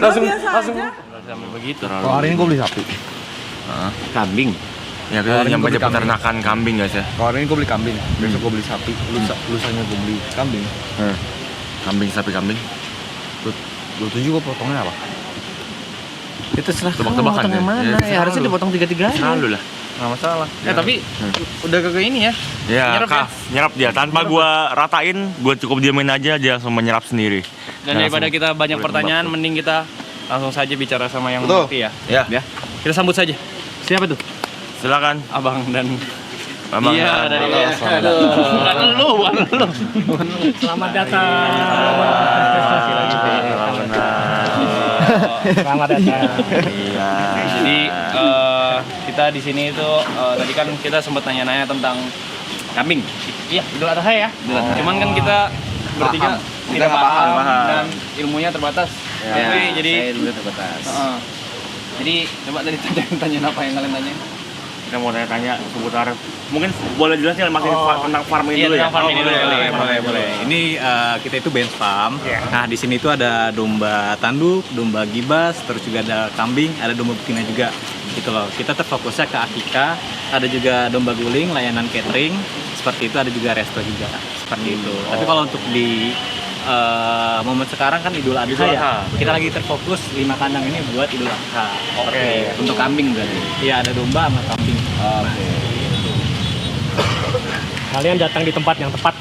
langsung aja. sampai begitu. Kalau hari ini gue beli sapi. Kambing. Ya kita nyampe aja peternakan kambing guys ya. Kalau hari ini gue beli kambing, besok gue beli sapi, lusanya gue beli kambing. Kambing, sapi kambing. 27 gue potongnya apa? Itu serah Tebak-tebakan yang mana? Ya, harusnya dipotong tiga-tiga. Selalu lah. Nggak masalah. Tapi Udah kagak ini ya. ya nyerap dia. Tanpa gua ratain, gua cukup diamin aja, dia langsung menyerap sendiri. Dan daripada kita banyak pertanyaan, mending kita langsung saja bicara sama yang Betul. ngerti ya. Ya. Kita sambut saja. Siapa tuh? Silakan. Abang dan Abang. iya, dari Selamat bukan lu. Selamat datang. Selamat datang. Iya. Jadi kita di sini itu tadi kan kita sempat nanya-nanya tentang kambing. Iya, Idul Adha ya. Cuman kan kita bertiga tidak paham dan ilmunya terbatas. Jadi ilmunya terbatas. Jadi coba tadi tanya apa yang kalian tanya? Kita mau tanya seputar, mungkin boleh jelasin masih tentang farming Iya, dulu ya. tentang farming dulu ya. Boleh. Ini kita itu bench farm. Nah, di sini itu ada domba tanduk, domba gibas, terus juga ada kambing, ada domba betina juga. Gitu loh. Kita terfokusnya ke akika, ada juga domba guling, layanan catering, seperti itu, ada juga resto juga. Seperti itu. Tapi kalau untuk di momen sekarang kan Idul Adha ya. Kita lagi terfokus 5 kandang ini buat Idul Adha. Oke. Untuk kambing berarti. Iya, ada domba sama kambing. Kalian datang di tempat yang tepat.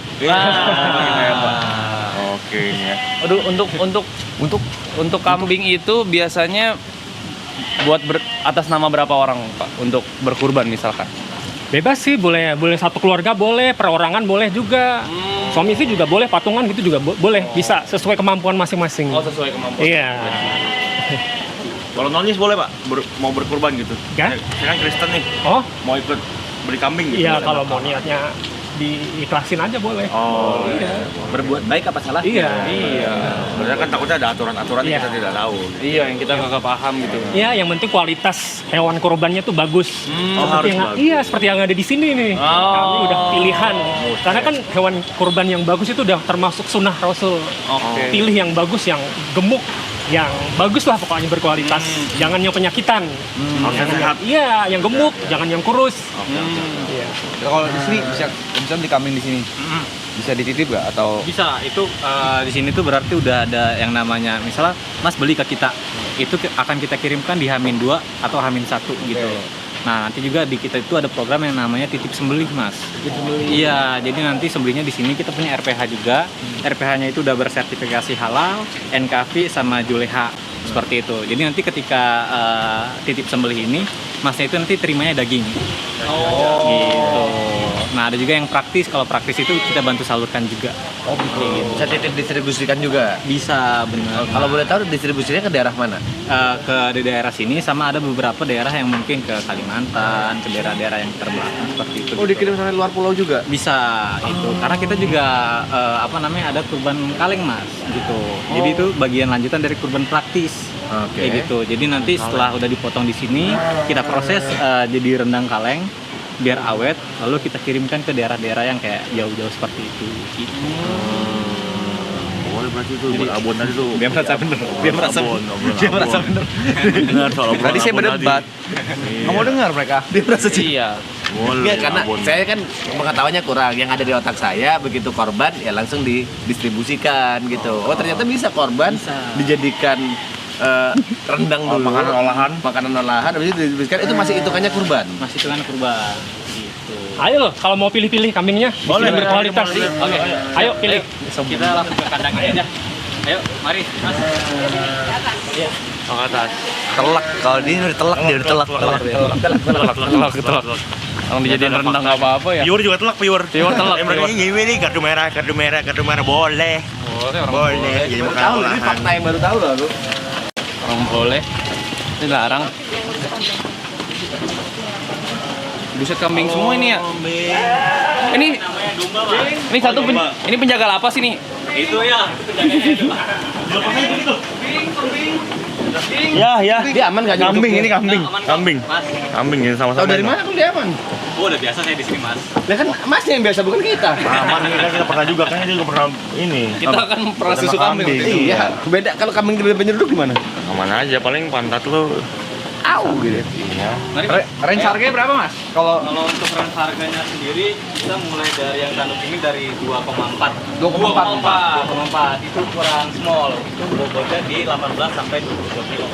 Oke ya. Aduh, untuk kambing itu biasanya buat atas nama berapa orang, Pak, untuk berkurban misalkan? Bebas sih, boleh satu keluarga boleh, perorangan boleh juga. Suami istri juga boleh, patungan gitu juga boleh, bisa sesuai kemampuan masing-masing. Oh, sesuai kemampuan. Iya. Kalau nonis boleh pak, mau berkurban gitu. Ya? Saya kan Kristen nih, Oh, mau ikut beli kambing gitu. iya kalau mau niatnya diikhlasin aja boleh. Oh, Iya. Berbuat baik apa salah? Iya. Sebenarnya kan takutnya ada aturan-aturan yang Iya. kita tidak tahu. Iya, yang kita nggak paham gitu. Iya, yang penting kualitas hewan kurbannya tuh bagus. harus bagus. Iya, seperti yang ada di sini nih. Kami udah pilihan. Karena kan hewan kurban yang bagus itu udah termasuk sunnah Rasul. Oke. Pilih yang bagus, yang gemuk, yang bagus lah pokoknya berkualitas. Jangan yang penyakitan. Harus sehat. Iya, yang gemuk, jangan yang kurus. Iya. Kalau di sini bisa beli kambing di sini. Bisa dititip nggak atau? Bisa, itu di sini tuh berarti udah ada yang namanya, misalnya Mas beli ke kita, itu akan kita kirimkan di H-2 atau H-1 gitu. Nah, nanti juga di kita itu ada program yang namanya titip sembelih, Mas. Iya, jadi nanti sembelihnya di sini kita punya RPH juga. RPH-nya itu udah bersertifikasi halal, NKV sama Juleha. Seperti itu. Jadi nanti ketika titip sembelih ini, Masnya itu nanti terimanya daging. Gitu. Nah, ada juga yang praktis. Kalau praktis itu kita bantu salurkan juga. Oh gitu. Bisa titip distribusikan juga. Bisa, benar. Kalau boleh tahu distribusinya ke daerah mana? Ke daerah sini, sama ada beberapa daerah yang mungkin ke Kalimantan, ke daerah-daerah yang terbelakang seperti itu. Oh, dikirim sampai luar pulau juga. Bisa itu, karena kita juga ada kurban kaleng, Mas, gitu. Jadi itu bagian lanjutan dari kurban praktis. Kayak gitu. Jadi nanti setelah udah dipotong di sini, kita proses jadi rendang kaleng biar awet, lalu kita kirimkan ke daerah-daerah yang kayak jauh-jauh seperti itu. Gitu. Boleh berarti itu abon tadi tuh. Biar merasa bener. Benar soal Tadi saya berdebat. Nggak mau dengar mereka. Dia merasa Iya. Boleh. Iya, karena abon. saya kan pengetahuannya kurang. Yang ada di otak saya begitu korban ya langsung didistribusikan gitu. Oh, ternyata bisa korban dijadikan rendang dulu. Makanan olahan habis itu didistribusikan. Itu masih hitungannya kurban. Masih itu kan kurban. Gitu. Ayo loh, kalau mau pilih-pilih kambingnya, Boleh, yang berkualitas. Oke. Ayo pilih. Kita langsung ke kandangnya aja. Ayo, mari, Mas. Iya. Ke atas. Telak. Kalau dia udah telak, dia udah telak. Telak. Kalau dijadiin rendang nggak apa-apa ya. Piur juga telak, piur. Piur telak, Mereka piur. ini nih kartu merah boleh. Boleh. Jadi makan Tahu, ini olahan. fakta yang baru tahu loh aku. Orang boleh. Ini larang. Buset, kambing semua ini ya. Ini satu ini penjaga lapas ini. Itu ya. Ya. Dia aman nggak Kambing nyebutnya? ini kambing. Kambing. Kambing ini sama-sama. Tahu dari mana tuh dia aman? Oh, udah biasa saya di sini, Mas. Lah kan masnya yang biasa bukan kita. Aman nih kan kita pernah juga kan kita juga pernah ini. Kita kan pernah susu kambing. Iya, beda kalau kambing di penyeruduk gimana? Nggak Aman aja, paling pantat lu. Au gitu. Iya. Range harganya berapa mas? Kalau Kalau untuk range harganya sendiri kita mulai dari yang tanduk ini dari 2,4. 2,4. Itu ukuran small. Itu bobotnya di 18 sampai 22 kilo.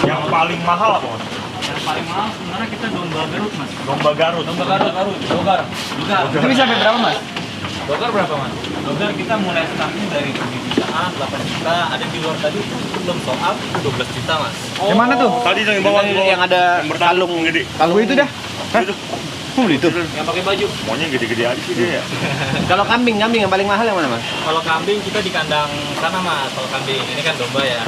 Yang paling mahal apa, Mas? Yang paling mahal sebenarnya kita domba Garut, Mas. Domba Garut. Dogar. itu bisa sampai berapa mas? Dogar berapa, Mas? Dogar kita mulai starting dari 7 jutaan, 8 juta. Ada di luar tadi itu belum sold out, itu 12 juta, Mas. Yang mana tuh? Tadi yang bawah Yang ada bertalung gede. Kalau itu dah. Itu. Beli itu. Yang pakai baju. Semuanya gede-gede aja sih dia ya. Kalau kambing yang paling mahal yang mana mas? Kalau kambing kita di kandang sana, Mas. Kalau kambing ini kan domba ya.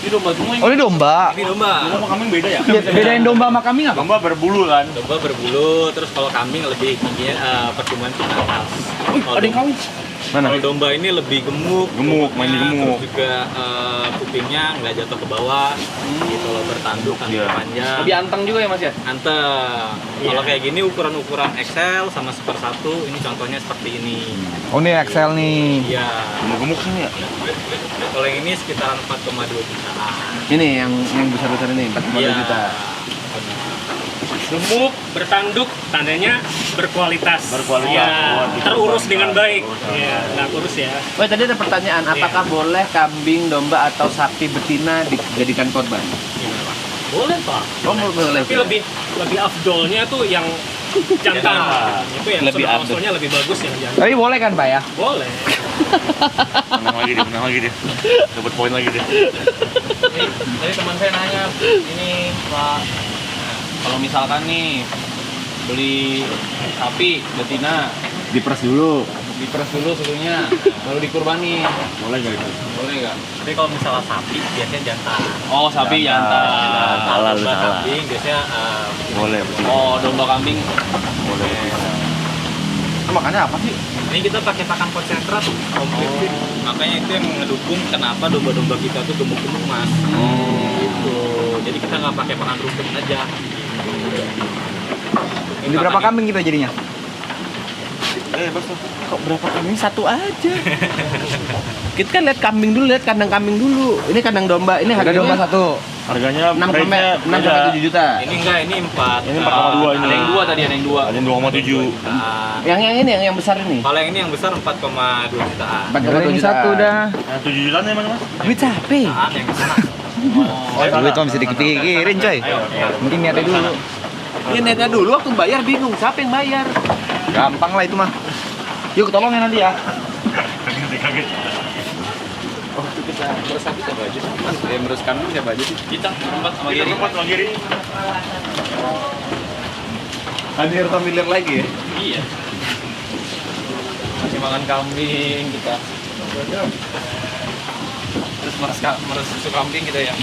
Ini domba semua Oh ini domba. Ini domba. Sama kambing beda ya? Bedain domba sama kambing apa? Domba berbulu kan. Domba berbulu, terus kalau kambing lebih tingginya pertumbuhan kita atas. Ada yang kawin. Kalau domba ini lebih gemuk, Gemuk, mainnya gemuk. Terus juga kupingnya nggak jatuh ke bawah, gitu loh, bertanduk, kaki Iya. panjang. Lebih anteng juga ya mas ya? Anteng. Kalau kayak gini ukuran-ukuran XL sama super 1, ini contohnya seperti ini. Oh ini Excel nih. Iya. Gemuk-gemuk sih ya. Kalau yang ini sekitaran 4,2 jutaan. Ini yang besar-besar ini 4,2 Iya. juta. Gemuk, bertanduk, tandanya berkualitas. Berkualitas. Ya, terurus dengan baik. Iya, nggak kurus ya. Oh tadi ada pertanyaan, apakah boleh kambing, domba atau sapi betina dijadikan korban? Gimana, Pak? Boleh, Pak. Oh boleh. Tapi lebih afdolnya tuh yang jantan. Itu yang Lebih afdol. usulnya lebih bagus yang jantan. Tapi boleh kan pak ya? Boleh. Menang lagi dia. Dapat poin lagi dia. Jadi teman saya nanya, ini Pak, kalau misalkan nih beli sapi betina, Diperes dulu. diperes dulu susunya, baru dikurbanin, Boleh enggak itu? boleh nggak? Tapi kalau misalnya sapi biasanya jantan. Oh sapi jantan. Salah, lu Domba salah. kambing biasanya Boleh, betul. Oh domba kambing. Boleh. Makanya apa sih? ini kita pakai pakan konsentrat komplit. Makanya itu yang ngedukung kenapa domba-domba kita tuh gemuk-gemuk, Mas. Gitu. Jadi kita nggak pakai pakan rumput aja. Ini berapa kambing kita jadinya? Bos. Kok berapa kambing? Satu aja. Kita kan lihat kambing dulu, lihat kandang kambing dulu. Ini kandang domba, ini Ada domba harganya satu. Harganya 6 range-nya sampai 7 juta. Ini enggak, ini 4. Ini 4,2 ini. Ada yang dua tadi, ada yang dua. Ada yang 2,7. Yang ini yang besar ini. Kalau yang ini yang besar 4,2 jutaan. 4,2 Ini juta. satu dah. Yang 7 jutaan ya mana Mas? Duit sapi. Jutaan yang kesana. Oh, duit mah bisa dipikirin coy. Mungkin niatnya dulu. Ini netnya dulu waktu bayar bingung, siapa yang bayar? Gampang lah itu mah. Yuk tolongin nanti ya. Kaget. Oh itu kita merus sapi siapa aja? Mas, yang merus kambing siapa aja sih? Kita empat sama Kita Giri. tempat lagi ini. Hadir familiar lagi ya? Iya. Masih makan kambing kita. Terus merus susu kambing kita ya.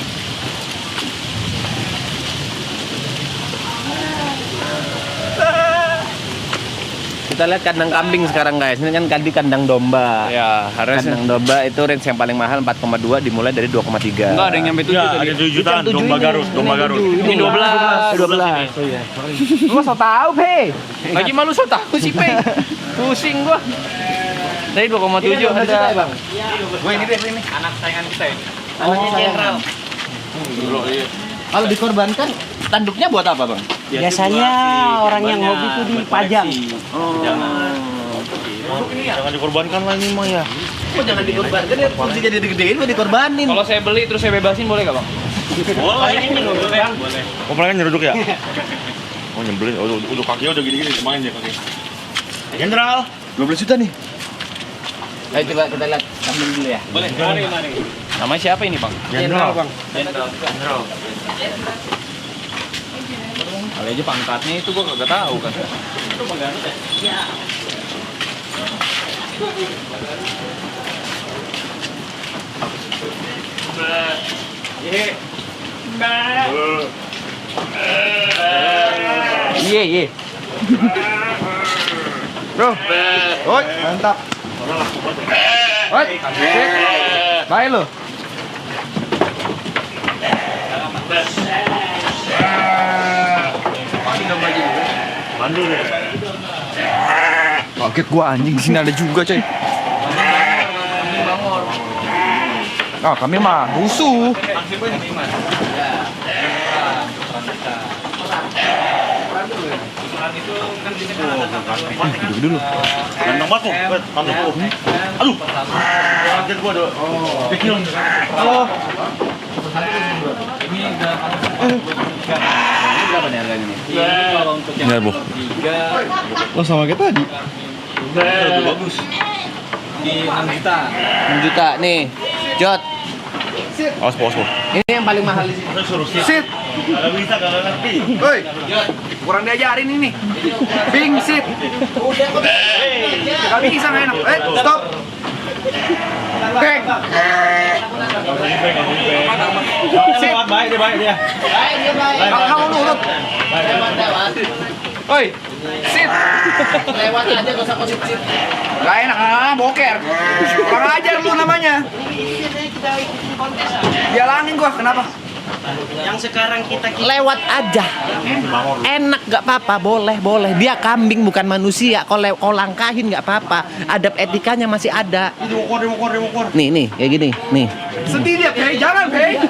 Kita lihat kandang kambing sekarang guys. Ini kan tadi kandang domba. Ya, Kandang domba itu range yang paling mahal 4,2 dimulai dari 2,3. Enggak ada yang nyampe 7 Ya, tadi. ada 7 jutaan domba Garut, domba Garut. Ini 12. 12. Oh iya. Lu so tau, Pe. Lagi malu so tahu sih, Pe. Pusing gua. Tadi 2,7 ada. Bang. Gue ini deh, ini. Anak saingan kita ini. Anaknya jenderal. Kalau dikorbankan tanduknya buat apa, Bang? Biasanya orang yang hobi tuh dipajang. Oh. Jangan dikorbankan lah ini mah ya. Kok jangan dikorbankan ya? Fungsi jadi digedein mau dikorbanin. Kalau saya beli terus saya bebasin boleh gak, Bang? Boleh. Boleh. Oh, paling nyeruduk ya? Oh, nyebelin. Oh, udah kakinya udah gini-gini, main dia kaki. Jenderal, 12 juta nih. Ayo coba kita lihat kambing dulu ya. Boleh, mari. Namanya siapa ini, Bang? jenderal. Jenderal. Kali aja pangkatnya itu gua kagak tahu kan. Iya, iya. Bro. Oi, mantap. Oi, baik lo. Bandul ya. Kaget gua anjing, di sini ada juga, coy. Oh, kami mah rusuh. Dulu. Ganteng banget tuh. Ganteng tuh. Aduh. Kaget gua ada. Kecil. Halo. Ini udah Ini berapa nih harganya nih? ini kalau untuk yang Iya, Bu. 3 Oh, sama kayak tadi. Lebih bagus. di 6 juta. 6 juta nih. Jot, Awas, bos. ini yang paling mahal di sini. Suruh sit. Kalau bisa enggak ngerti. Woi, kurang diajarin ini. Bing sit. Gak bisa nggak enak. Stop. Bang. Sit. Baik dia. Kamu nurut. Woi, sit. Lewat aja gak usah sit. Gak enak, boker. Kurang ajar lu namanya. Jalangin gua, kenapa? Lewat aja. Enak gak apa-apa, boleh. Dia kambing bukan manusia. Kalau langkahin gak apa-apa. Adab etikanya masih ada. Dimukor. Nih, kayak gini. Nih. Sedih dia, Pei. Jangan, Pei.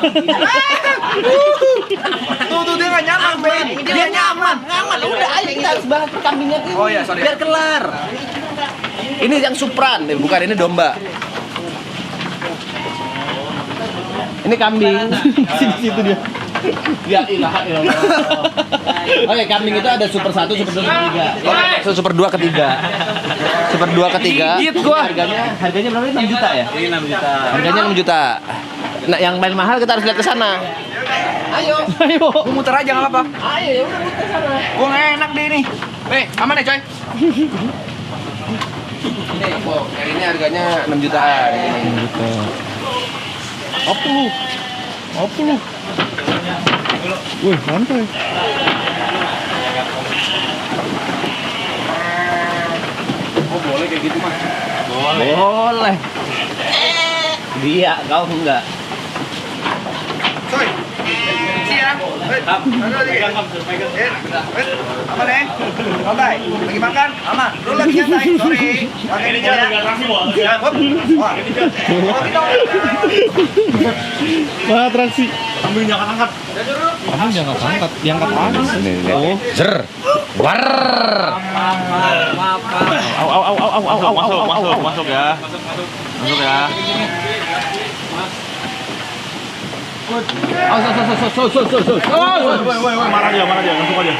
Tuh, dia gak nyaman, Pei. Dia nyaman. Udah ayo kita harus bahas kambingnya ini. Oh iya, sorry. Biar kelar. Ini yang supran, bukan ini domba. Ini kambing. Situ dia. Ya ilah. Oke, kambing itu ada super 1, super 2, super 3. Super 2 ketiga. Super 2 ketiga. Harganya berapa? 6 juta ya? Ini 6 juta. Harganya 6 juta. Nah, yang paling mahal kita harus lihat ke sana. Ayo. Gua muter aja nggak apa-apa. Ayo, ya udah muter sana. Gua nggak enak deh ini. Aman ya, coy? Ini, yang ini harganya 6 jutaan. Ini. Apa lu? Wih, santai. Oh, boleh kayak gitu, Mas? Boleh. Dia, kau enggak. Coy. Isi ya. Aman ya? Santai. Lagi makan? Aman. Lu lagi nyantai. Sorry. Ini jangan enggak atraksi, Bos. Wah. Wah, atraksi. Kambing jangan angkat. Kamu jangan angkat, diangkat aja. Oh, zer. War. Masuk ya. Masuk ya. Woi, mana dia? Masuk aja.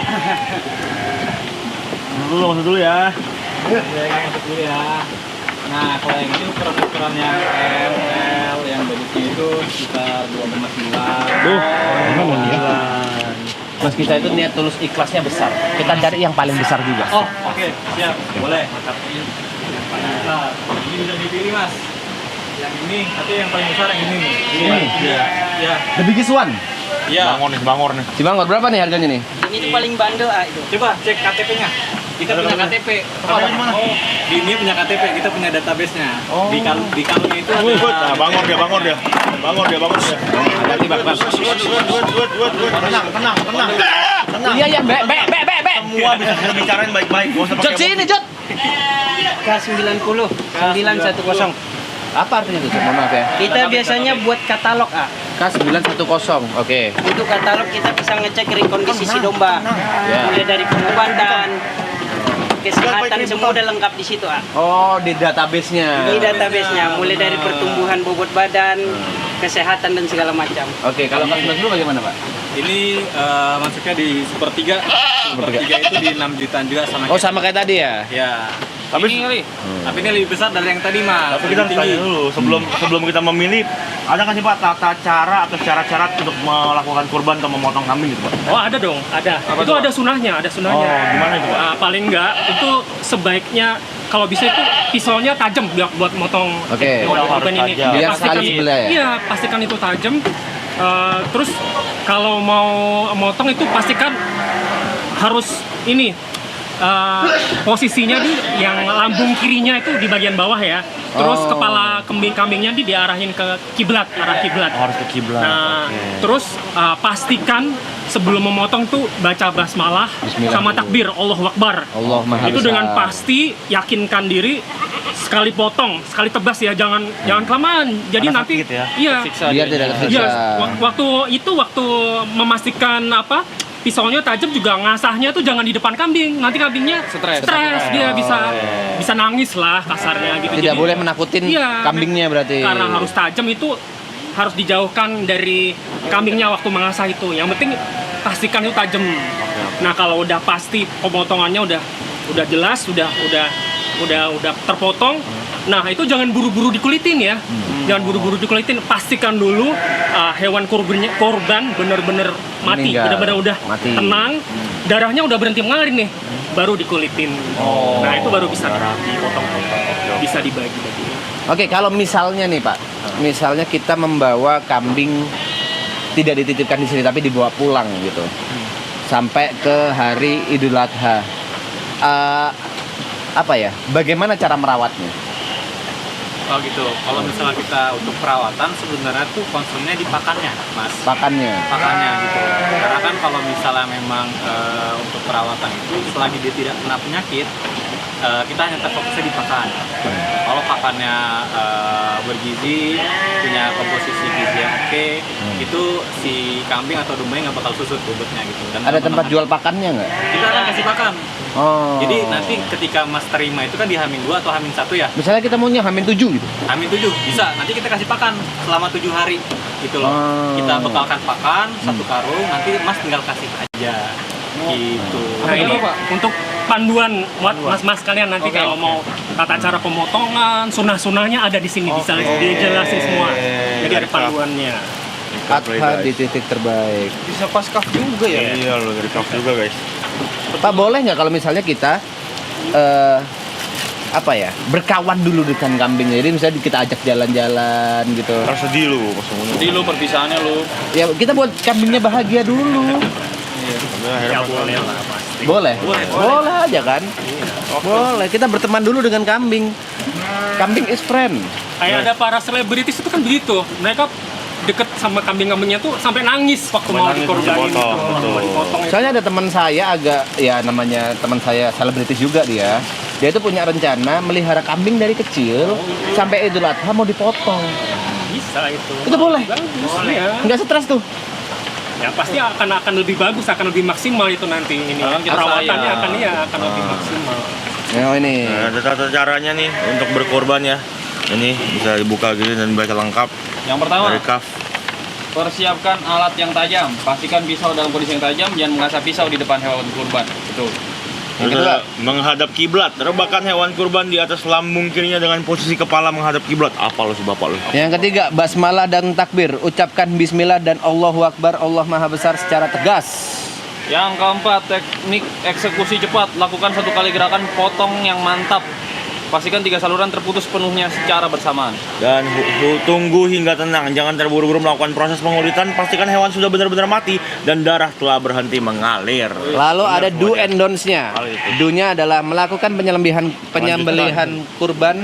Masuk dulu ya. Masuk dulu ya. Nah, kalau yang ini ukuran yang M, L, yang bagusnya itu sekitar 2,9. Mas kita itu niat tulus ikhlasnya besar. Kita cari yang paling besar juga. Oh, oke, siap. Boleh. Mantap. Nah, ini bisa dipilih, Mas. Yang ini, tapi yang paling besar yang ini nih. Ini? Ya. The biggest one. Ya. Bangor nih. Cibangor berapa nih harganya nih? Ini tuh paling bandel itu. Coba cek KTP-nya. Kita punya KTP. Oh, ini punya KTP, kita punya database-nya. Di kalungnya itu ada. Bangor dia. Hati Bang. Tenang. Iya, be. Semua bisa kita bicarain baik-baik. Gak usah Jot sini, Jot. K90 910. Apa artinya itu? Mohon maaf ya. Kita biasanya buat katalog, K910. Oke. Untuk katalog kita bisa ngecek rekondisi si domba. Ya. Mulai dari pengobatan, kesehatan semua udah lengkap di situ, Oh, di database-nya. Di database-nya mulai dari pertumbuhan bobot badan, kesehatan dan segala macam. Oke, kalau K910 bagaimana, Pak? Ini masuknya di Super 3. Super 3 itu di 6 jutaan juga sama Oh, sama kayak tadi ya? Ya. Tapi- Ini kali. Tapi ini lebih besar dari yang tadi, Mas. Tapi kita harus tanya dulu sebelum kita memilih, ada nggak sih Pak tata cara atau cara-cara untuk melakukan kurban atau memotong kambing gitu Pak? Oh, ada dong, ada. Apa Itu tuh, ada sunahnya, Oh, gimana itu Pak? Paling enggak itu sebaiknya kalau bisa itu pisaunya tajam buat motong Oke. organ ini. Tajam. Biar sekali sebelah ya? Iya, pastikan itu tajam. Terus kalau mau motong itu pastikan harus ini posisinya di yang lambung kirinya itu di bagian bawah ya. Terus Oh. kepala kambingnya diarahin ke arah kiblat. Harus ke kiblat. Nah, Oke. terus pastikan sebelum memotong tuh baca basmalah Bismillah sama dulu. takbir Allahu Akbar. Allah Maha Itu Besar. dengan pasti yakinkan diri sekali potong, sekali tebas ya, jangan kelamaan. Jadi Karena nanti sakit ya. iya. Biar tidak tersiksa. Iya, waktu memastikan apa pisaunya tajam juga ngasahnya tuh jangan di depan kambing. Nanti kambingnya Stres. dia bisa nangis lah kasarnya gitu. Tidak Jadi, boleh menakutin iya, kambingnya berarti. karena harus tajam itu harus dijauhkan dari kambingnya waktu mengasah itu. Yang penting pastikan itu tajam. Nah, kalau udah pasti pemotongannya udah jelas, udah terpotong. Nah, itu jangan buru-buru dikulitin ya. Jangan buru-buru dikulitin, pastikan dulu hewan korban benar-benar mati, Meninggal. benar-benar udah Mati. tenang, darahnya udah berhenti mengalir nih, baru dikulitin. Nah, itu baru bisa dipotong, bisa dibagi-bagi. Oke, kalau misalnya nih Pak, misalnya kita membawa kambing tidak dititipkan di sini tapi dibawa pulang gitu, sampai ke hari Idul Adha, apa ya? Bagaimana cara merawatnya? Oh gitu. Kalau misalnya kita untuk perawatan sebenarnya tuh concernnya di pakannya, Mas. Pakannya. Pakannya gitu. Karena kan kalau misalnya memang untuk perawatan itu selagi dia tidak kena penyakit, kita hanya terfokusnya di pakan. Kalau pakannya bergizi, punya komposisi gizi yang oke, itu si kambing atau dombanya nggak bakal susut bobotnya gitu. Dan Ada tempat jual pakannya nggak? Kita akan kasih pakan. Oh. Jadi nanti ketika Mas terima itu kan di H-2 atau H-1 ya. Misalnya kita maunya Hamin 7 gitu. H-7 bisa. Nanti kita kasih pakan selama 7 hari gitu loh. Oh. Kita bekalkan pakan satu karung, nanti Mas tinggal kasih aja. Gitu. Nah, ini untuk panduan buat mas-mas kalian nanti kalau mau tata cara pemotongan, sunah-sunahnya ada di sini, bisa dijelasin semua. Jadi ada panduannya. Adha di titik terbaik. Bisa pas kaf juga ya. Iya loh, dari kaf juga guys. Pak, boleh nggak kalau misalnya kita apa ya, berkawan dulu dengan kambing? Jadi misalnya kita ajak jalan-jalan gitu. Tersedih lu pas ngomong. Jadi lu perpisahannya lu. Ya kita buat kambingnya bahagia dulu. Ya Boleh lah pasti. Boleh? Boleh aja kan? Boleh. Kita berteman dulu dengan kambing. Kambing is friend. Kayak ada para selebritis itu kan begitu. Mereka deket sama kambing-kambingnya tuh sampai nangis waktu mau nangis, dikorbanin dipotong, itu, betul. mau dipotong itu. Soalnya ada teman saya agak, ya namanya teman saya selebritis juga dia. Dia itu punya rencana melihara kambing dari kecil sampai Idul Adha mau dipotong. Bisa itu. Itu boleh? Bagus, ya. Nggak stres tuh. Ya pasti akan lebih bagus, akan lebih maksimal itu nanti ini. Kalau kita Perawatannya sayang. akan lebih maksimal. Nah, ini. Nah, ada tata caranya nih untuk berkorban ya. Ini bisa dibuka gini dan baca lengkap Yang pertama, dari kaf. persiapkan alat yang tajam. Pastikan pisau dalam kondisi yang tajam, jangan mengasah pisau di depan hewan kurban. Betul. Yang kedua, Menghadap kiblat. Rebahkan hewan kurban di atas lambung kirinya dengan posisi kepala menghadap kiblat. Apa lu si bapak lu? yang ketiga, basmalah dan takbir. Ucapkan bismillah dan Allahu Akbar, Allah Maha Besar secara tegas. Yang keempat, teknik eksekusi cepat. Lakukan satu kali gerakan potong yang mantap. Pastikan 3 saluran terputus penuhnya secara bersamaan. Dan tunggu hingga tenang. Jangan terburu-buru melakukan proses pengulitan. Pastikan hewan sudah benar-benar mati dan darah telah berhenti mengalir. Lalu Benar ada do semuanya. and don'ts-nya. Hal itu. Do-nya adalah melakukan penyembelihan kurban,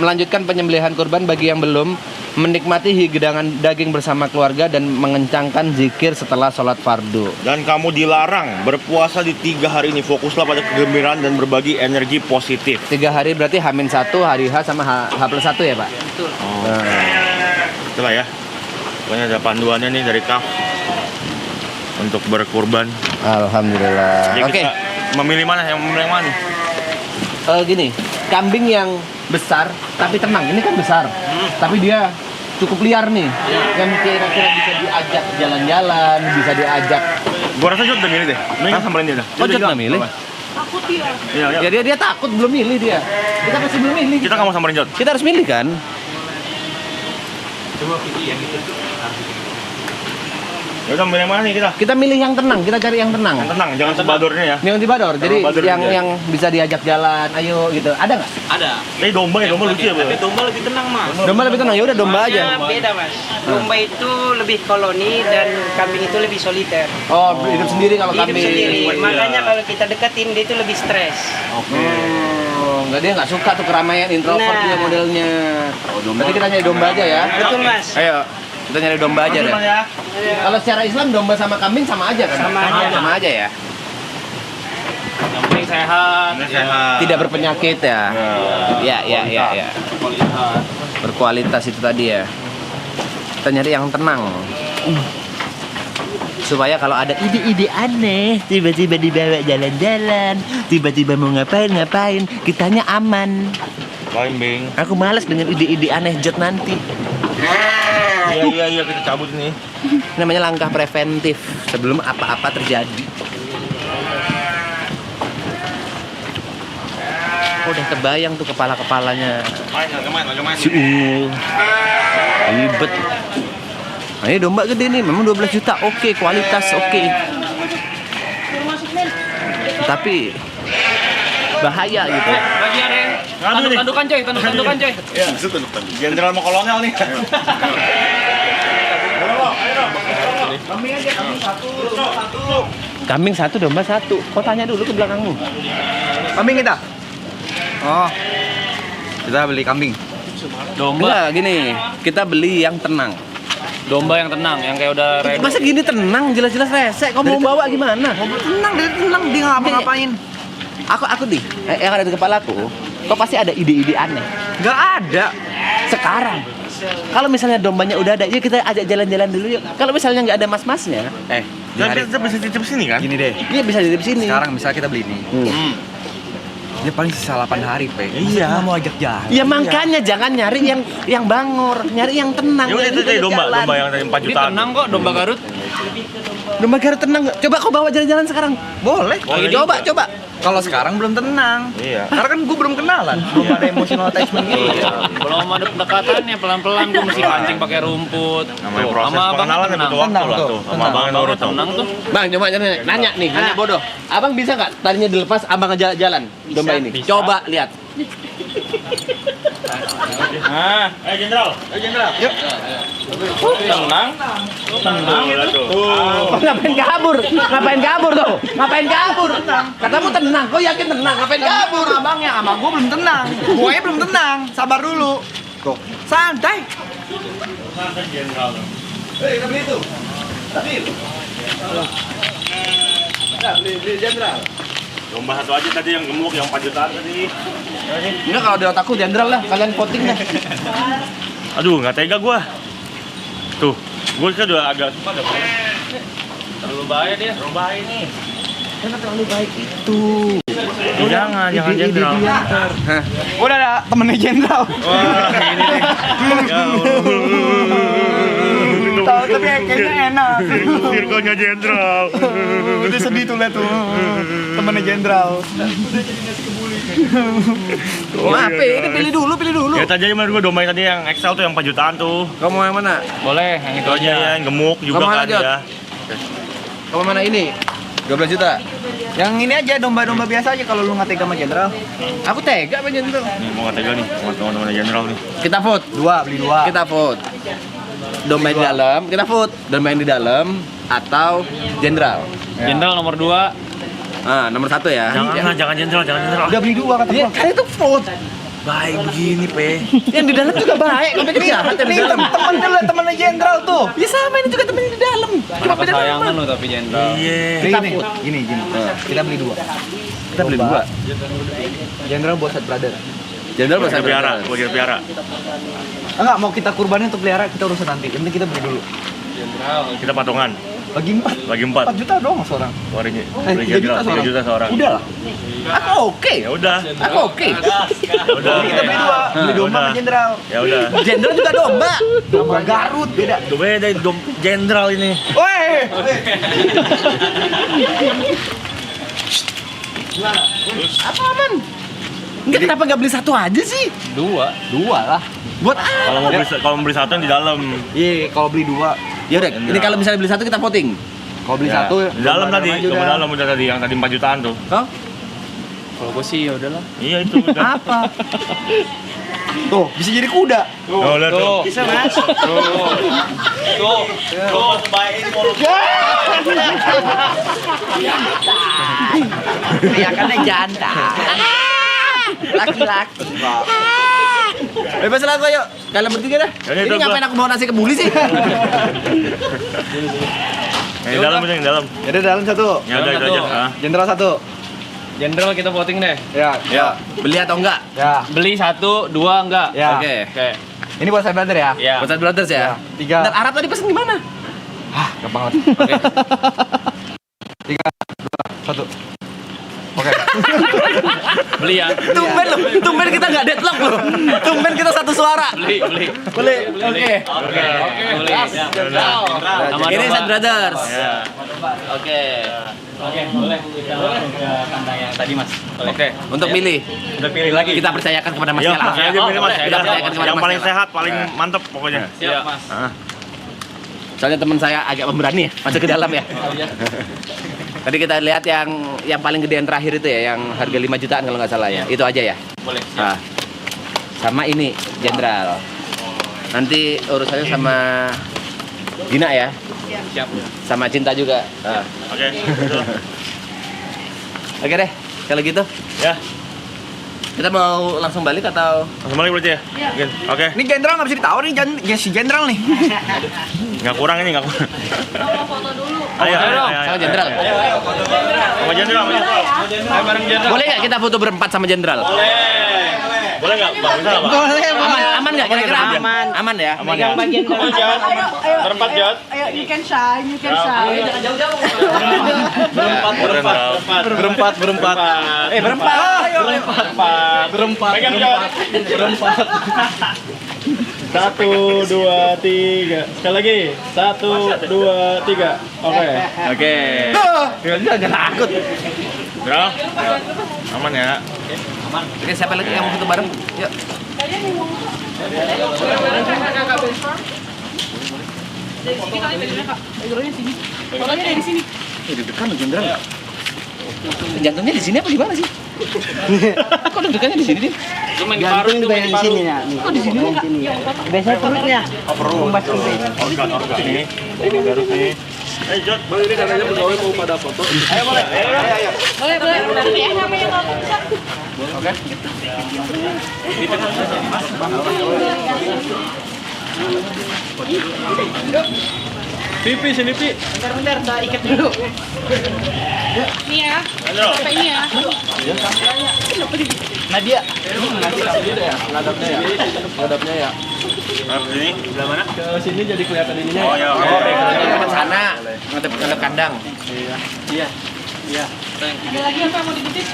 melanjutkan penyembelihan kurban bagi yang belum, menikmati hidangan daging bersama keluarga dan mengencangkan zikir setelah sholat fardu. Dan kamu dilarang berpuasa di 3 hari ini. Fokuslah pada kegembiraan dan berbagi energi positif. 3 hari berarti H-1, hari H sama H+1 ya Pak? Betul. Nah, Itulah ya. Pokoknya ada panduannya nih dari kaf untuk berkurban. Alhamdulillah. Jadi Oke, kita memilih mana? Yang memilih yang mana nih? gini, kambing yang besar tapi tenang. Ini kan besar, tapi dia cukup liar nih. Yang kira-kira bisa diajak jalan-jalan, bisa diajak. Gua rasa Jod udah milih deh. Mending samperin dia dah. Oh, Jod udah milih? Takut dia. Iya, iya. Ya dia takut belum milih dia. Kita masih belum milih. Kita nggak mau samperin Jod. Kita harus milih kan? Ya udah milih yang mana nih kita? Kita milih yang tenang, kita cari yang tenang. Yang tenang, jangan sebadornya ya. Yang di Bador, jadi Bador yang juga. yang bisa diajak jalan, ayo gitu. Ada nggak? Ada. Tapi domba ya, domba lucu ya, Bu. Tapi domba lebih tenang, Mas. Domba lebih tenang, ya udah domba aja. Ya, beda mas. Domba itu lebih koloni dan kambing itu lebih soliter. Oh, hidup sendiri kalau Hidup kambing. sendiri. Makanya kalau kita deketin dia itu lebih stres. Oh, nggak, dia nggak suka tuh keramaian, introvert Nah. dia modelnya. Berarti kita nyari domba aja ya. Betul mas. Ayo, kita nyari domba aja deh. Kalau secara Islam domba sama kambing sama aja kan? Sama aja. Sama aja ya. Yang penting sehat. Sehat. Tidak berpenyakit ya. Ya. Kualitas. Berkualitas itu tadi ya. Kita nyari yang tenang. Supaya kalau ada ide-ide aneh, tiba-tiba dibawa jalan-jalan, tiba-tiba mau ngapain, kitanya aman. Bing. Aku malas dengan ide-ide aneh jet nanti. Iya kita cabut nih. Namanya langkah preventif sebelum apa-apa terjadi. Udah kebayang tuh kepala-kepalanya Main. si Ungu. Ribet. Nah, ini domba gede nih, memang 12 juta. Oke, kualitas oke. Tapi bahaya gitu. Lagi ada yang tanduk-tandukan coy, tanduk-tandukan coy. Iya, itu jenderal sama kolonel nih. Kambing satu, domba satu. Kau tanya dulu ke belakangmu. Kambing kita. Oh. Kita beli kambing. Domba, Enggak, gini. Kita beli yang tenang. domba yang tenang, yang kayak udah redo. Masa gini tenang, jelas-jelas resek. Kau mau bawa gimana? Tenang, dia tenang, dia nggak ngapa-ngapain. Aku nih, yang ada di kepalaku, kau pasti ada ide-ide aneh. Nggak ada. Sekarang, kalau misalnya dombanya udah ada, yuk kita ajak jalan-jalan dulu yuk. Kalau misalnya nggak ada mas-masnya, Kita bisa titip sini kan? Gini deh. dia bisa di sini. Sekarang misalnya kita beli ini. Dia paling sisa 8 hari, Pe. Iya. Masa nggak mau ajak jalan. Ya makanya jangan nyari yang bangor, nyari yang tenang. Ya udah yang itu tadi jalan. domba yang tadi 4 Ini jutaan. tenang kok, domba Garut. Domba Garut tenang. Coba kau bawa jalan-jalan sekarang. Boleh. Coba. Kalau sekarang belum tenang. Iya. Karena kan gue belum kenalan. Belum ada emotional attachment gitu. Belum ada pendekatannya, pelan-pelan gue mesti pancing pakai rumput. Namanya Tuh, proses sama abang pengenalan ya tenang. butuh waktu Tenang lah tuh, tuh. Sama tenang. abang yang nurut tuh. Tenang tuh. Bang, coba nanya nih, nanya bodoh. Abang bisa nggak tadinya dilepas, abang jalan domba ini? bisa. Coba lihat. Jenderal. Yuk. Tenang. Ngapain kabur? Ngapain kabur? Katamu tenang, kau yakin tenang? Ngapain kabur? Abangnya, abang gue belum tenang. Gue belum tenang. Sabar dulu. Kok santai. Kita beli itu. Beli jenderal. Domba satu aja tadi yang gemuk yang 4 jutaan tadi. Enggak, kalau di otakku jenderal lah, kalian voting dah. Aduh, nggak tega gua. Tuh, gua kan udah agak suka ada. Terlalu bahaya dia. Karena terlalu baik itu. Jangan jenderal. Udah ada temennya jenderal. Wah, ini nih. Ya Tahu tapi kayaknya enak. Sirkonya jenderal. Udah sedih tuh liat tuh. Temennya jenderal. Maaf, ini pilih dulu. Ya tadi aja menurut gua domba yang tadi yang XL tuh yang 4 jutaan tuh. Kamu mau yang mana? Boleh, yang itu Itu aja ya, yang gemuk juga Kemana, kan Jod? ya. Kamu mana ini? 12 juta. Yang ini aja domba-domba biasa aja kalau lu nggak tega sama jenderal. Aku tega sama jenderal. Nih mau nggak tega nih, sama teman-teman jenderal nih. Kita vote. Beli dua. Kita vote. Domba yang di dalam, kita vote. Domba yang di dalam atau jenderal. Jenderal nomor 2. Ah, nomor 1 ya. Jangan jenderal. Udah beli dua kata Iya, gua. kan itu vote. Baik begini, Pe. Yang di dalam juga baik. Kamu pikir jahat yang di Nih dalam. temennya jenderal tuh. Ya sama, ini juga temen yang di dalam. Cuma beda Kesayangan nama. lu tapi jenderal. Iya. Gini. Kita beli dua. Kita beli dua. Jenderal buat set brother. Jenderal Gua bahasa piara, gua piara. Enggak, mau kita kurbanin untuk pelihara kita urusan nanti. Yang penting kita beli dulu. Kita patungan. Bagi 4. Bagi 4 4. juta doang seorang. Suaranya. 3 Jenderal, 3 juta seorang. Udah lah. Aku oke. Ya udah. Aku oke. Ya udah. Kita beli dua. Beli domba Udah. sama jenderal. Ya udah. Jenderal juga domba. Domba Garut beda. Beda jenderal ini. Woi. Apa aman? Enggak, kenapa nggak beli satu aja sih? Dua lah. Buat apa? Kalau mau beli satu yang di dalam. Iya, kalau beli dua. Ya udah, ini kalau misalnya beli satu kita voting. Kalau beli Ya, satu di dalam domba tadi, aja domba udah. dalam udah tadi yang tadi 4 jutaan tuh. Hah? Kalau gue sih ya udahlah. Iya itu udah. Apa? Tuh, bisa jadi kuda. Oh, lihat tuh. Bisa mas? Tuh, baik mulut. Teriakannya jantan. Laki-laki. Bebas lah yuk. Kalian bertiga dah. Ya, Ini itu ngapain aku bawa nasi kebuli sih? Yang di dalam itu yang di dalam. Ada dalam satu. Ya udah itu aja. Ah. Jenderal satu. Jenderal kita voting deh. Ya. Ya, beli atau enggak? Ya. Beli 1, 2 enggak? Ya. Oke. Oke. Ini buat saya brother ya. Ya. Buat Brothers ya. 3. Dan Arab tadi pesen gimana? Gampang banget. Oke. 3, 2, 1. Oke. Beli ya. Tumben kita nggak deadlock loh. Tumben kita satu suara. Beli. Oke. Beli. Sama Ini domba. Sad Brothers. Oke. Oke, boleh kita langsung ke kandang yang tadi Mas. Boleh. Oke. Untuk milih, Udah pilih lagi. kita percayakan kepada Mas Iya, Nela. Mas aja milih Mas. Kita percayakan kepada Yang Mas paling Nela. sehat, paling mantep pokoknya. Siap, Mas. Soalnya teman saya agak pemberani ya, masuk ke dalam ya. Tadi kita lihat yang paling gedean terakhir itu ya, yang harga 5 jutaan kalau nggak salah ya. Itu aja ya. Boleh. Nah, sama ini Jenderal. Nanti urusannya sama Gina ya. Siap. Sama Cinta juga. Nah. Oke. Oke deh, kalau gitu. Ya, Kita mau langsung balik atau? langsung balik berarti ya? Mungkin. Oke. Ini jenderal nggak bisa ditawar nih, si jenderal nih. Nggak kurang ini, nggak kurang. Mau foto dulu. Ayo, Sama Jenderal. Sama Jenderal, sama Jenderal. Ayo bareng Jenderal. Boleh nggak kita foto berempat sama Jenderal? Boleh nggak? Bang, bisa nggak, Bang? Aman nggak kira-kira aman? Aman ya? Aman ya? Bagian dalam. Berempat, Jod. Ayo, you can shine, you can shine. Berempat. Berempat. Pegang, Jod. 1, 2, 3. Sekali lagi. 1, 2, 3. Oke. Oke. Jangan takut. Bro. Aman ya? Oke, siapa lagi yang mau foto bareng? Yuk. Jantungnya di sini apa di mana sih? Kok deg-degannya di sini, Din? Jantung juga yang di sini ya. Oh, di sini. Biasanya perutnya. Oh, perlu. Organ ini. Ini garut nih. Jod. Bang, ini katanya pegawai mau pada foto. Ayo, boleh. Ayo. Boleh. Nanti ya namanya nggak bisa. Pipi sini, Pi. Bentar, saya ikat dulu. Ini ya. Sampai ini ya. Nadia. Ngadapnya ya. Harus ini. Sebelah mana? Ke sini jadi kelihatan ininya. Oh, ya. Ke sana, ngadep kandang. Ada lagi apa mau dititip?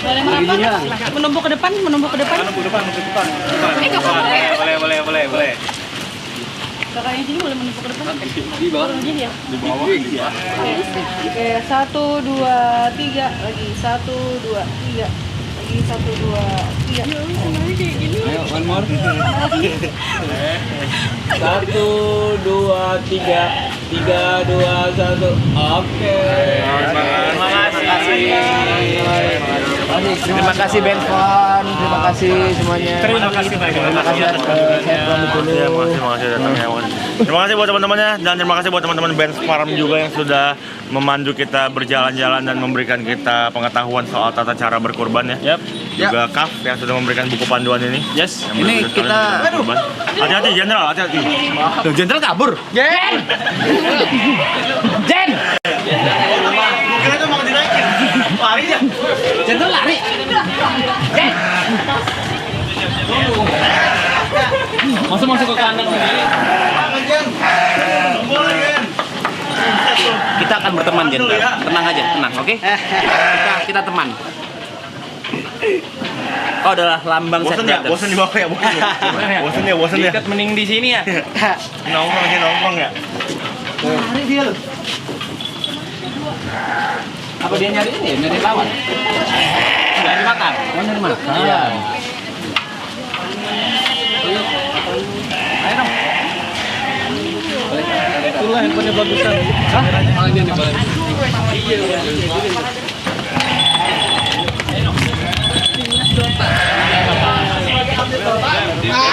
Boleh merapat. Menumpuk ke depan. Nggak apa-apa. Boleh. Kakak yang sini boleh menumpuk ke depan. Di bawah. Di bawah. Oke, 1, 2, 3 lagi. 1, 2, 3 lagi. 1, 2, 3. Sebenarnya kayak gini. Ayo, one more. 1, 2, 3. 3, 2, 1. Oke. Terima kasih. Terima kasih Benfon, terima kasih semuanya. Terima kasih datangnya. Terima kasih buat teman-temannya dan terima kasih buat teman-teman Benz Farm juga yang sudah memandu kita berjalan-jalan dan memberikan kita pengetahuan soal tata cara berkurban ya. Juga Kaf yang sudah memberikan buku panduan ini. Yes. Yang Ini benar-benar kita- kalian berkurban. Hati-hati Jenderal, hati-hati. Tuh, Jenderal kabur. Jen! Kira itu mau dinaikin. Lari ya. Jenderal lari. Masuk ke kandang sendiri. Kita akan berteman, Jenderal. Tenang aja, tenang, oke? Kita teman. Kau adalah lambang Sad Bosen ya? Brothers. Bosen di bawah ya? Bosen ya? Diikat mending di sini ya. Nongkrong ya? Apa dia nyari ini? Nyari lawan? Enggak dimakan. Oh, nyari makan. Iya. Itulah handphonenya bagusan. Hah? Ini nih balik.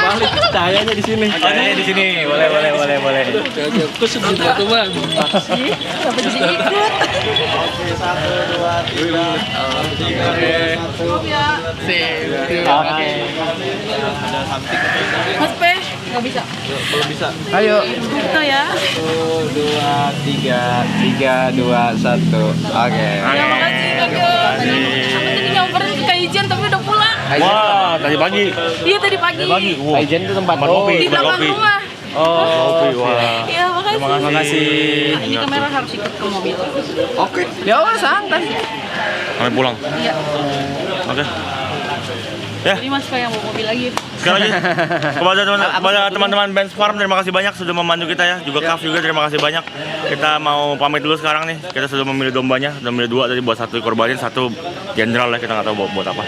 Balik cahayanya di sini. Cahayanya di sini. Boleh. Aku sedih tuh bang. Sampai di sini ikut. Maaf ya. Oke. Mas P. Nggak bisa. Belum bisa. Ayo. Itu ya. 1, 2, 3, 3, 2, 1. Oke. Ya makasih kakak. Aku tadi nyamperin ke Kaijen tapi udah pulang. Wah, tadi pagi. Iya tadi pagi. Wah. Kaijen itu tempat kopi. Di belakang kopi. rumah. Kopi, wah. Iya makasih. Terima kasih. Ini kamera harus ikut ke mobil. Oke. Ya udah santai. Sampai pulang. Iya. Oke. Ya. Jadi mas kayak mau mobil lagi. Sekali lagi kepada teman-teman Benz Farm, terima kasih banyak sudah memandu kita ya. Juga Kaf juga terima kasih banyak. Kita mau pamit dulu sekarang nih. Kita sudah memilih dombanya, sudah memilih 2 tadi buat 1 dikorbanin, 1 jenderal ya, kita nggak tahu buat apa.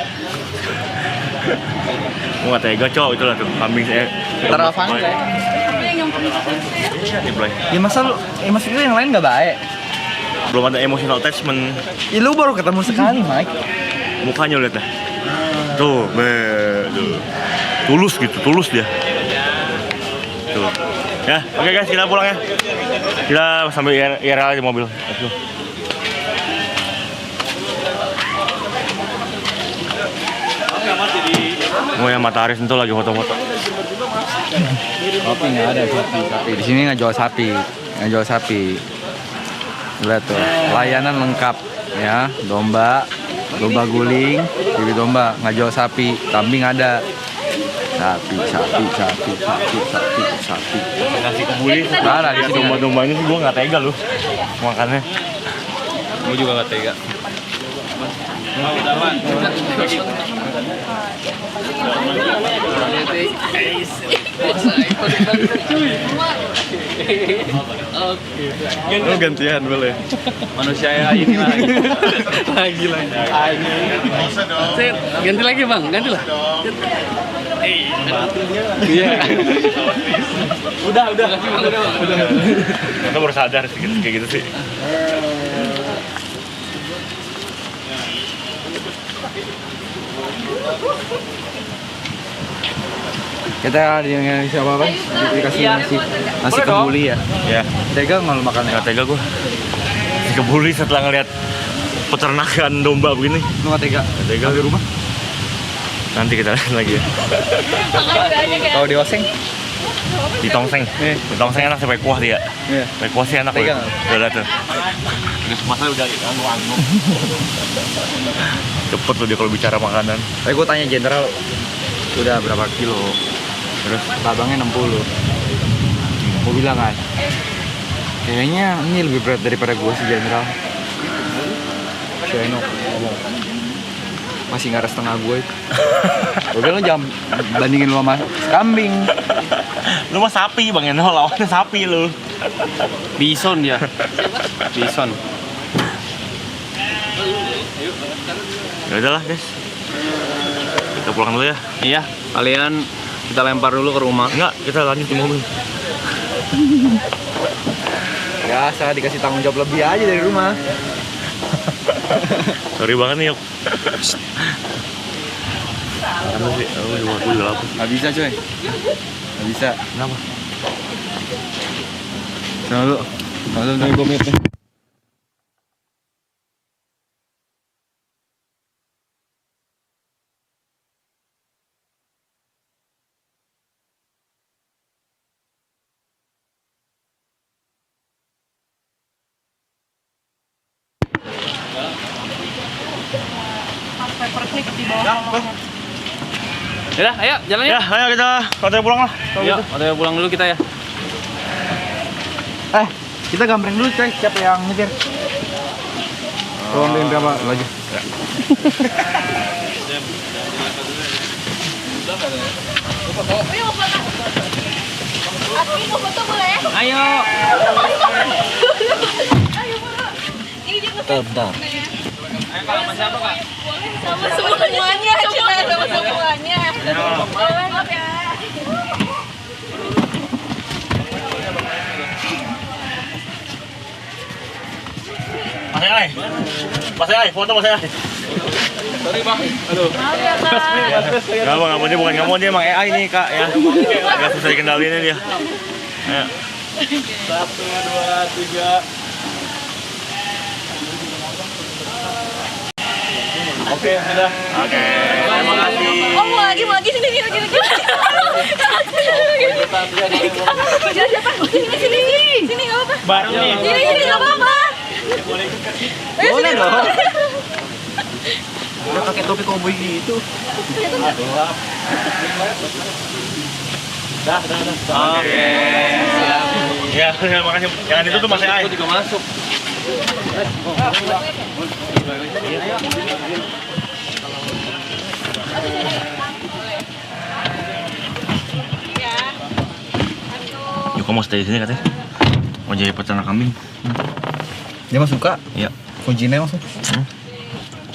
Mau nggak tega cowok itu lah tuh kambing saya. Taruh Avang ya. Ya masa itu yang lain nggak baik? Belum ada emotional attachment. Ya lu baru ketemu sekali, Mike. Mukanya lihat dah. Tuh, tuh. Tulus gitu, tulus dia. Tuh. Ya, oke guys, kita pulang ya. Kita sambil IRL di mobil. Let's go. Oh ya, Matahari Sentul lagi foto-foto. Sapi nggak ada sapi. Di sini nggak jual sapi, nggak jual sapi. Lihat tuh, layanan lengkap ya, domba guling, bibit domba, nggak jual sapi, kambing ada. Sapi. Kasih kebuli. Ada di sini. Domba-domba ini sih gua nggak tega loh makannya. Gue juga nggak tega. Lu gantian boleh. Manusia ini lagi. lagi. Ganti lagi bang, ganti lah. Iya. Udah. Kita baru sadar sih kayak gitu sih. Kita dikasih apa? Dikasih nasi kebuli ya. Ya, Tega nggak lu makannya? nggak tega gua. Si kebuli setelah ngeliat peternakan domba begini. Lu nggak tega? Nggak tega Di rumah? Nanti kita lihat lagi ya. Kalau di Oseng? Di tongseng. Di tongseng enak sampai kuah dia. Iya. Sampai kuah sih enak Tega loh. Udah lihat tuh. Terus masa udah anu. Cepet loh dia kalau bicara makanan. Tapi gue tanya jenderal, udah berapa kilo? Terus babangnya 60. Gue bilang kan, kayaknya ini lebih berat daripada gue si jenderal. Si Eno ngomong, masih nggak ada setengah gue. Gue bilang lu jangan bandingin lu sama kambing. Lu mah sapi Bang Eno, lawannya sapi lu. Bison ya. Bison. Ya udahlah guys. Kita pulang dulu ya. Iya, kalian kita lempar dulu ke rumah. Enggak, kita lanjut di mobil. Ya, saya dikasih tanggung jawab lebih aja dari rumah. Sorry banget nih, Yok. Karena sih, aku juga lapar. Nggak bisa coy, nggak bisa. Kenapa? Selalu dari bomit nih. Paperclip di bawah. Yaudah, ayo jalan Ya, ayo kita katanya pulang lah. Yuk, waktu pulang dulu kita ya. Kita gambreng dulu coy, siapa yang nyetir? Tolong ambilin berapa lagi? Asli mau foto boleh? Ayo. Ayo foto. Ini dia foto. Bentar. Sama siapa, Kak? Sama semuanya, cuma sama semuanya. Maaf ya. Mas Elai, foto Mas Elai. Sorry, Bang. Aduh. Maaf ya kak. Nggak mau dia, bukan nggak mau dia, emang AI nih kak ya. Agak susah dikendaliin dia. Ayo. 1, 2, 3. Oke, sudah. Oke, terima kasih. Oh mau lagi sini. Sini nggak apa-apa. Baru nih. Sini nggak apa-apa. Boleh dong. Udah pakai topi koboi gitu. Oke. Ya, terima kasih. Jangan itu tuh masih air. juga masuk. Yuk, kamu stay di sini katanya. Mau jadi peternak kambing. Dia mah suka. Iya. Kuncinya langsung.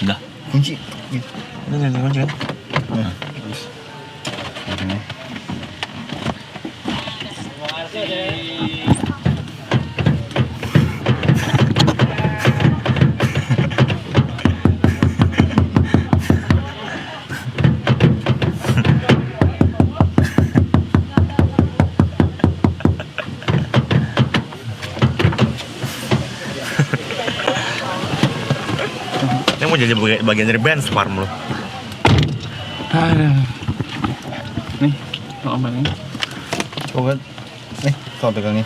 Udah. Kunci. Gitu. Ini kunci kan? Ini mau jadi bagian dari Benz Farm lo. Nih, kalau main ini. Coba. Nih, coba pegangin.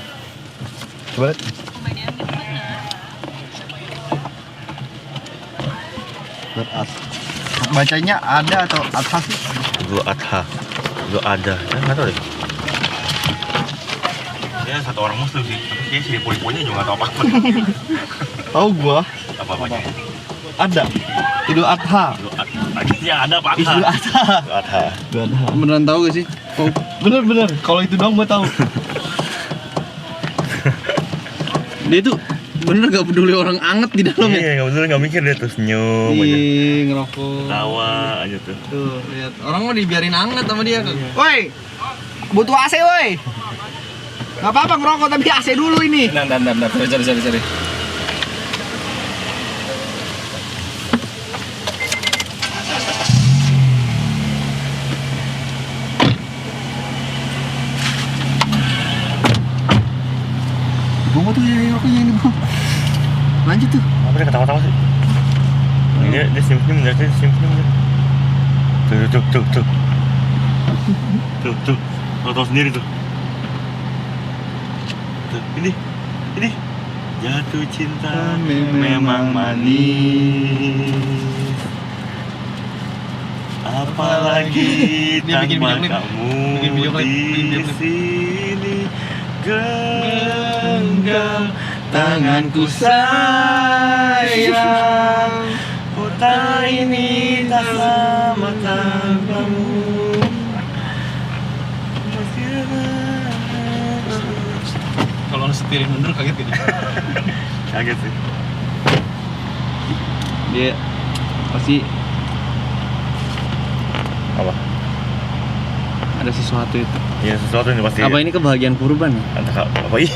Coba lihat. Bacanya ada atau adha sih? Dua adha. Dua ada. Nggak tahu deh. Ya satu orang muslim sih. Tapi kayaknya si Lipo-Liponya juga nggak tahu apa-apa. Tahu gua. Apa-apanya. Ada. Idul Adha. Ya ada apa? Idul Adha. Adha. Idul Adha. Beneran tahu gak sih? Oh, bener. Kalau itu doang gua tahu. Dia tuh bener gak peduli orang anget di dalam ya? Iya, nggak bener, nggak mikir dia tuh senyum aja. Ih, ngerokok. Tawa aja tuh. Tuh, lihat. Orang mah dibiarin anget sama dia kan. Woi. Butuh AC, woi. Gak apa-apa ngerokok tapi AC dulu ini. Bentar. Sorry. Gua tuh dari rokoknya ini, Bu. Lanjut tuh. Apa dia ketawa-tawa sih? Dia senyum-senyum, dia senyum-senyum. Tuh. Tahu sendiri tuh. Tuh, ini. Jatuh cinta memang manis. Apalagi Dia bikin tanpa video klip. kamu di sini. Genggam tanganku sayang. Kota ini tak sama tanpamu. Kalau setirin mundur kaget gitu. Kaget sih. Dia pasti Apa? ada sesuatu itu. Ya sesuatu ini pasti. Apa ini kebahagiaan kurban ya? Apa iya?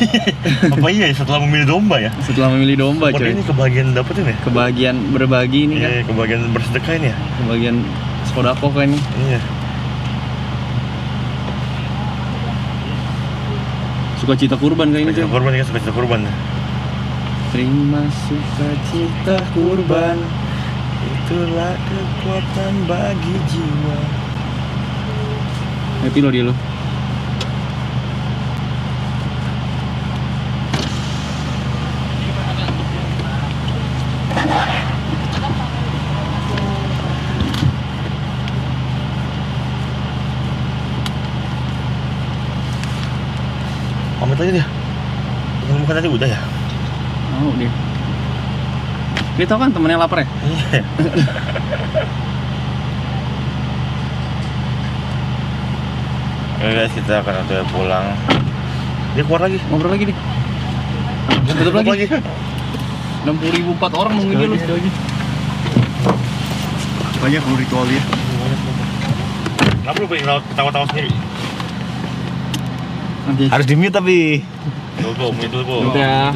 Apa iya setelah memilih domba ya? Setelah memilih domba Seperti coy. ini kebahagiaan dapetin ya? Kebahagiaan berbagi ini kan. Iya, kebahagiaan bersedekah ini ya? Kebahagiaan sodako kan ini. Iya. Sukacita kurban kayak ini Sukacita coy. kurban ya, sukacita kurban. Terima sukacita kurban. Itulah kekuatan bagi jiwa. Happy lo dia lo. Pamit aja dia. Yang bukan tadi udah ya? Oh dia. Dia tau kan temennya lapar ya? Iya. Oke guys, kita akan udah pulang. Dia keluar lagi. Ngobrol lagi nih. Tutup lagi. 60.000 4 orang nungguin dia lu. Banyak lu ritualnya. Kenapa lu pengen ketawa-tawa sendiri? Nanti. Harus di-mute tapi. Dulu, itu. Udah.